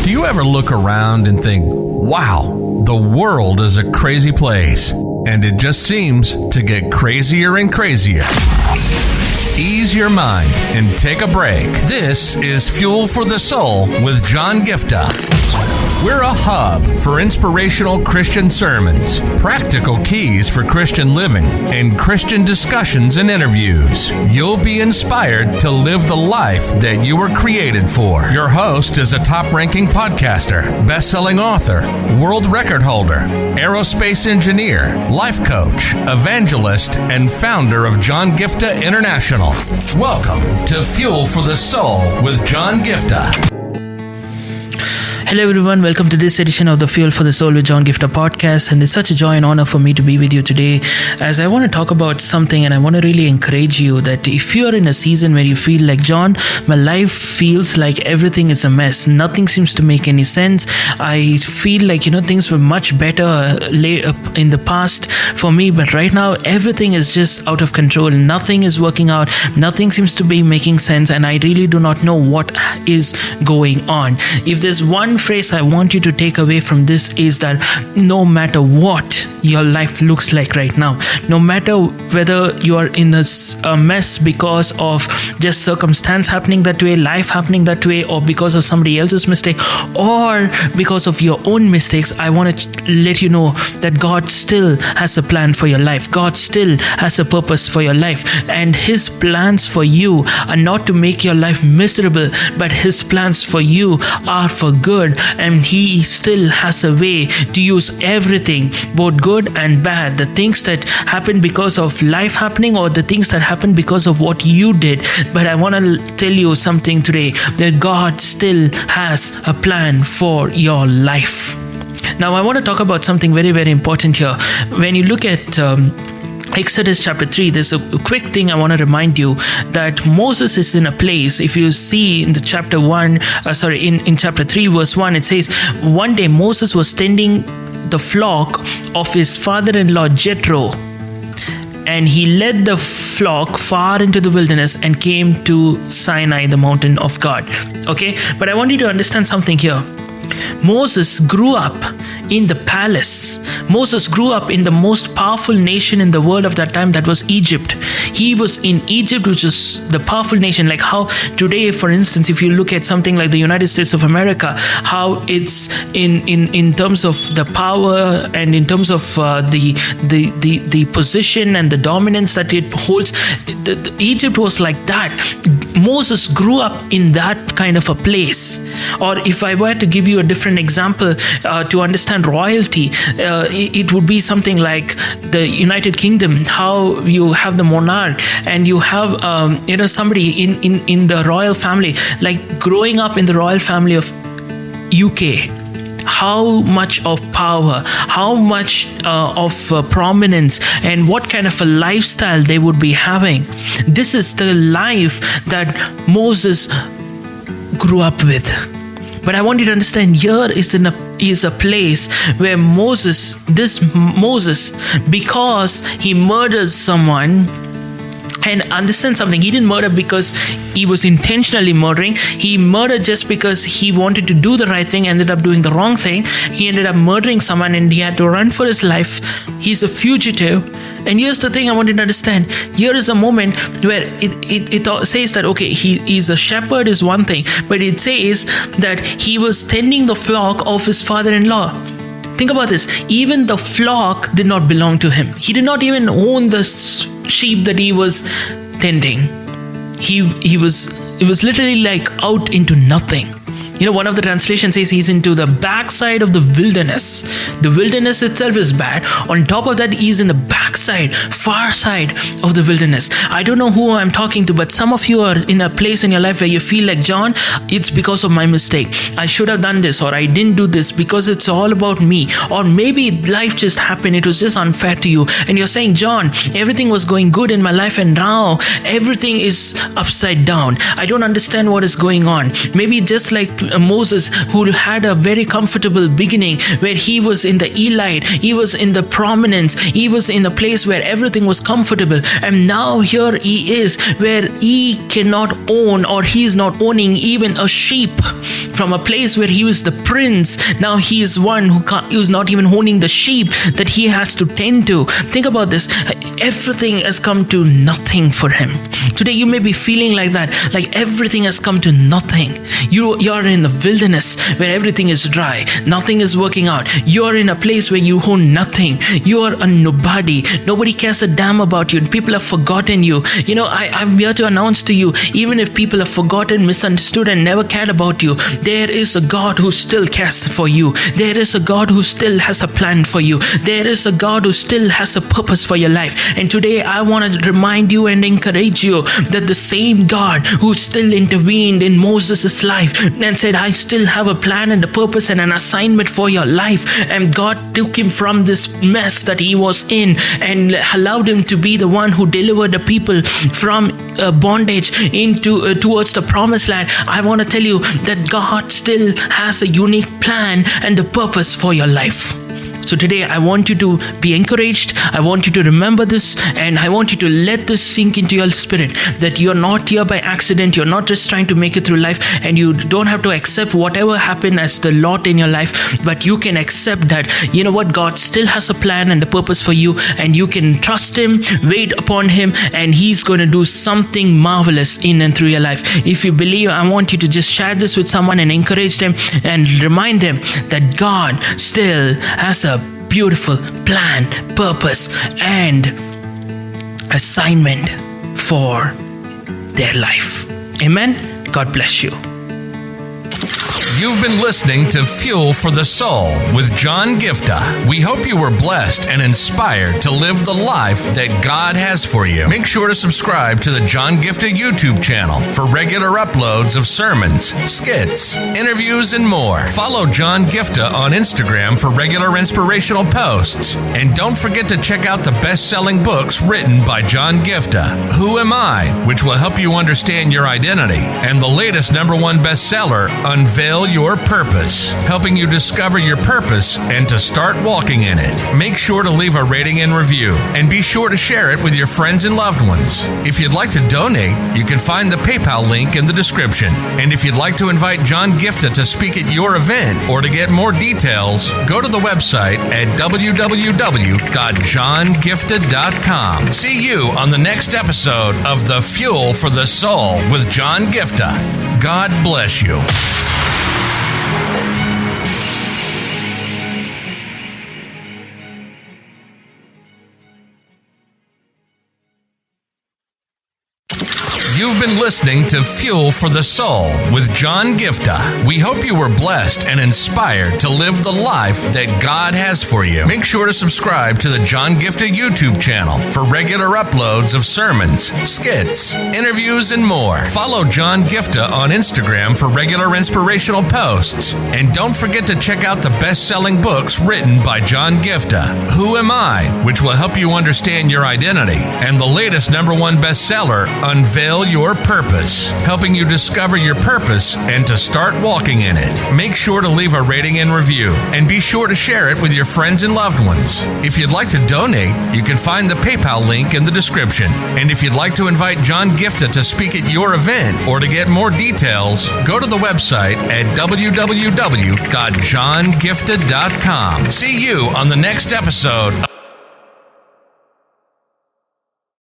Do you ever look around and think, wow, the world is a crazy place, and it just seems to get crazier and crazier? Ease your mind and take a break. This is Fuel for the Soul with John Giftah. We're a hub for inspirational Christian sermons, practical keys for Christian living, and Christian discussions and interviews. You'll be inspired to live the life that you were created for. Your host is a top-ranking podcaster, best-selling author, world record holder, aerospace engineer, life coach, evangelist, and founder of John Giftah International. Welcome to Fuel for the Soul with John Giftah. Hello everyone, welcome to this edition of the Fuel for the Soul with John Giftah podcast, and it's such a joy and honor for me to be with you today as I want to talk about something, and I want to really encourage you that if you're in a season where you feel like, John, my life feels like everything is a mess, nothing seems to make any sense, I feel like things were much better in the past for me, but right now everything is just out of control, nothing is working out, nothing seems to be making sense, and I really do not know what is going on. If there's one phrase I want you to take away from this is that no matter what your life looks like right now, no matter whether you are in a mess because of just circumstance happening that way, life happening that way, or because of somebody else's mistake, or because of your own mistakes, I want to let you know that God still has a plan for your life. God still has a purpose for your life, and His plans for you are not to make your life miserable, but His plans for you are for good, and He still has a way to use everything, both good and bad, the things that happen because of life happening or the things that happen because of what you did. But I want to tell you something today, that God still has a plan for your life. Now I want to talk about something very, very important here. When you look at Exodus chapter 3, there's a quick thing I want to remind you that Moses is in a place. If you see in the chapter 1, in chapter 3 verse 1, it says, one day Moses was tending the flock of his father-in-law Jethro, and he led the flock far into the wilderness and came to Sinai, the mountain of God. Okay, but I want you to understand something here. Moses grew up in the palace. Moses grew up in the most powerful nation in the world of that time, that was Egypt. He was in Egypt, which is the powerful nation. Like how today, for instance, if you look at something like the United States of America, how it's in terms of the power and in terms of the position and the dominance that it holds, Egypt was like that. Moses grew up in that kind of a place. Or if I were to give you a different example to understand royalty, it would be something like the United Kingdom, how you have the monarch and you have somebody in the royal family, like growing up in the royal family of UK. How much of power, how much of prominence, and what kind of a lifestyle they would be having. This is the life that Moses grew up with. But I want you to understand, here is a place where Moses, because he murders someone, and understand something, he didn't murder because he was intentionally murdering. He murdered just because he wanted to do the right thing, ended up doing the wrong thing. He ended up murdering someone and he had to run for his life. He's a fugitive. And here's the thing I want you to understand. Here is a moment where it says that, okay, he's a shepherd is one thing, but it says that he was tending the flock of his father-in-law. Think about this. Even the flock did not belong to him. He did not even own the sheep that he was tending. It was literally like out into nothing. One of the translations says he's into the backside of the wilderness. The wilderness itself is bad. On top of that, he's in the backside, far side of the wilderness. I don't know who I'm talking to, but some of you are in a place in your life where you feel like, John, it's because of my mistake. I should have done this, or I didn't do this because it's all about me. Or maybe life just happened. It was just unfair to you. And you're saying, John, everything was going good in my life and now everything is upside down. I don't understand what is going on. Maybe just like Moses, who had a very comfortable beginning where he was in the elite, he was in the prominence, he was in the place where everything was comfortable, and now here he is where he cannot own, or he is not owning even a sheep. From a place where he was the prince, now he is one who's not even owning the sheep that he has to tend to. Think about this. Everything has come to nothing for him. Today you may be feeling like that, like everything has come to nothing. You're in the wilderness where everything is dry, nothing is working out. You're in a place where you own nothing. You are a nobody. Nobody cares a damn about you. People have forgotten you. I'm here to announce to you, even if people have forgotten, misunderstood, and never cared about you, there is a God who still cares for you. There is a God who still has a plan for you. There is a God who still has a purpose for your life. And today I want to remind you and encourage you that the same God who still intervened in Moses' life and said, I still have a plan and a purpose and an assignment for your life. And God took him from this mess that he was in and allowed him to be the one who delivered the people from bondage into towards the promised land. I want to tell you that God still has a unique plan and a purpose for your life. So today I want you to be encouraged. I want you to remember this, and I want you to let this sink into your spirit, that you're not here by accident. You're not just trying to make it through life, and you don't have to accept whatever happened as the lot in your life, but you can accept that, you know what, God still has a plan and a purpose for you, and you can trust him, wait upon him, and he's going to do something marvelous in and through your life. If you believe, I want you to just share this with someone and encourage them and remind them that God still has a beautiful plan, purpose, and assignment for their life. Amen. God bless you. You've been listening to Fuel for the Soul with John Giftah. We hope you were blessed and inspired to live the life that God has for you. Make sure to subscribe to the John Giftah YouTube channel for regular uploads of sermons, skits, interviews, and more. Follow John Giftah on Instagram for regular inspirational posts. And don't forget to check out the best-selling books written by John Giftah, Who Am I?, which will help you understand your identity, and the latest #1 bestseller, Unveil Your Purpose, helping you discover your purpose and to start walking in it. Make sure to leave a rating and review, and be sure to share it with your friends and loved ones. If you'd like to donate, you can find the PayPal link in the description. And if you'd like to invite John Giftah to speak at your event or to get more details, go to the website at www.johngiftah.com. See you on the next episode of The Fuel for the Soul with John Giftah. God bless you. You've been listening to Fuel for the Soul with John Giftah. We hope you were blessed and inspired to live the life that God has for you. Make sure to subscribe to the John Giftah YouTube channel for regular uploads of sermons, skits, interviews, and more. Follow John Giftah on Instagram for regular inspirational posts. And don't forget to check out the best-selling books written by John Giftah, Who Am I?, which will help you understand your identity, and the latest #1 bestseller, Unveil Your Purpose, helping you discover your purpose and to start walking in it. Make sure to leave a rating and review, and be sure to share it with your friends and loved ones. If you'd like to donate, you can find the PayPal link in the description. And if you'd like to invite John Giftah to speak at your event or to get more details, go to the website at www.johngiftah.com. See you on the next episode